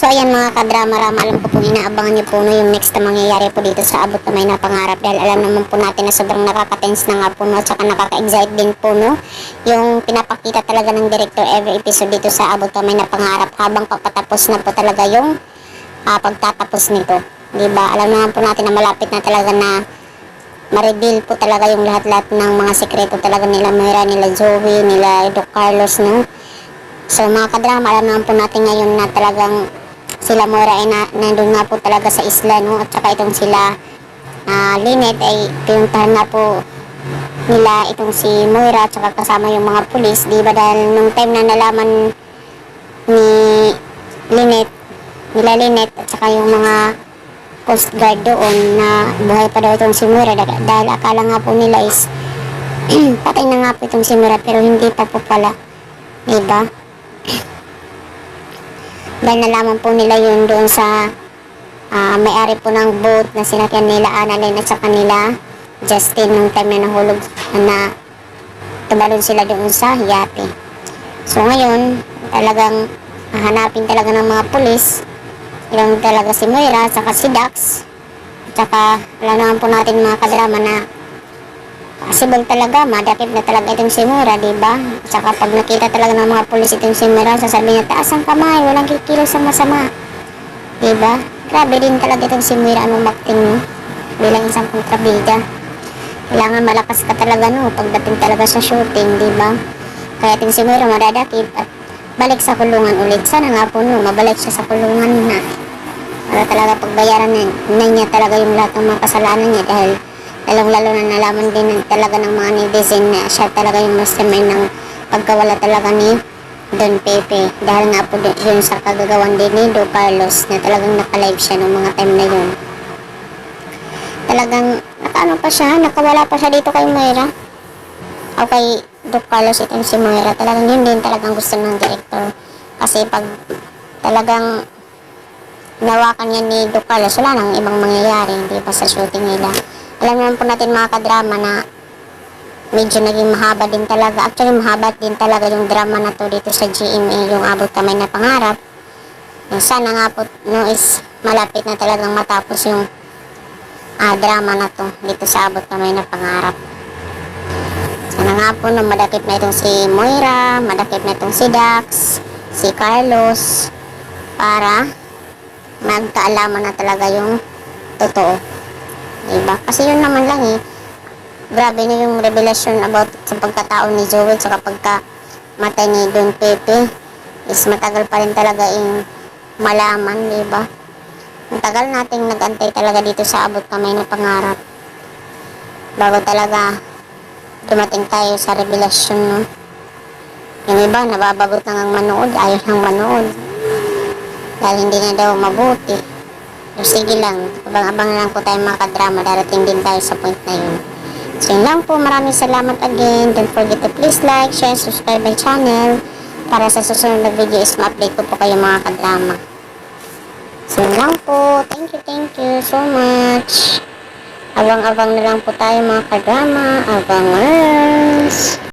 So ayan mga kadrama-rama, alam ko pong inaabangan niyo po no, yung next na mangyayari po dito sa Abot na May na Pangarap, dahil alam naman po natin na sobrang nakaka-tense na nga po no, at saka nakaka-excite din po no, yung pinapakita talaga ng director every episode dito sa Abot na May na Pangarap habang papatapos na po talaga yung pagtatapos nito, diba? Alam naman po natin na malapit na talaga na ma-reveal po talaga yung lahat-lahat ng mga sekreto talaga nila Moira, nila Joey, nila Doc Carlos no. So mga kadrama, alam naman po natin ngayon na talagang sila Moira ay nandun nga po talaga sa isla no, at saka itong sila Lynette ay pinuntahan nga po nila itong si Moira at saka kasama yung mga pulis, di ba, dahil nung time na nalaman ni nila Lynette at saka yung mga coast guard doon na buhay pa daw itong si Moira, dahil akala nga po nila is patay na nga po itong si Moira, pero hindi pa po pala, di ba? Dahil nalaman po nila yun doon sa may-ari po ng boat na sinakyan nila Annalyn at sa kanila Justin nung time na nahulog na tumalon sila doon sa yate. So ngayon talagang hahanapin talaga ng mga pulis yung talaga si Moira saka si Dax, at saka alam naman po natin mga kadrama na possible talaga madakip na talaga itong si Moira, diba? At saka pag nakita talaga ng mga pulis itong si Moira, sasabihin niya taas ang kamay, walang kikilos sa masama, diba? Grabe din talaga itong si Moira anong acting no, bilang isang kontrabida. Kailangan malakas ka talaga no pagdating talaga sa shooting, diba? Kaya itong si Moira madadakip at balik sa kulungan ulit. Sana nga po no mabalik siya sa kulungan na para talaga pagbayaran na niya talaga yung lahat ng mga kasalanan niya, dahil lalong-lalo na nalaman din talaga ng mga netizen na siya talaga yung mastermind ng pagkawala talaga ni Don Pepe, dahil nga po yun sa kagagawan din ni Doc Carlos na talagang naka-live siya noong mga time na yun. Talagang nakawala pa siya dito kay Moira o kay Doc Carlos itong si Moira. Talagang yun din talagang gusto ng director, kasi pag talagang nawakan niya ni Doc Carlos, wala nang ibang mangyayari, hindi pa sa shooting nila. Alam naman po natin mga kadrama na medyo naging mahaba din talaga. Actually mahaba din talaga yung drama na to dito sa GMA, yung Abot na May na Pangarap. Yung sana nga po no is malapit na talagang matapos yung drama na to dito sa Abot na May na Pangarap. Sana nga po no madakip na itong si Moira, madakip na itong si Dax, si Carlos, para magkaalaman na talaga yung totoo, diba? Kasi yun naman lang grabe na yung revelasyon about sa pagkatao ni Joel sa pagkamatay ni Don Pepe is matagal pa rin talaga yung malaman, diba? Matagal nating nag-antay talaga dito sa Abot na May na Pangarap bago talaga dumating tayo sa revelasyon no? Yung iba nababagot na ngang manood, ayaw nang manood dahil hindi na daw mabuti. So sige lang, abang-abang lang po tayo mga kadrama, darating din tayo sa point na yun. So yun lang po, maraming salamat again. Don't forget to please like, share, subscribe my channel para sa susunod na video is ma-update ko po kayo mga kadrama. So yun lang po, thank you so much. Abang-abang na lang po tayo mga kadrama, abangers.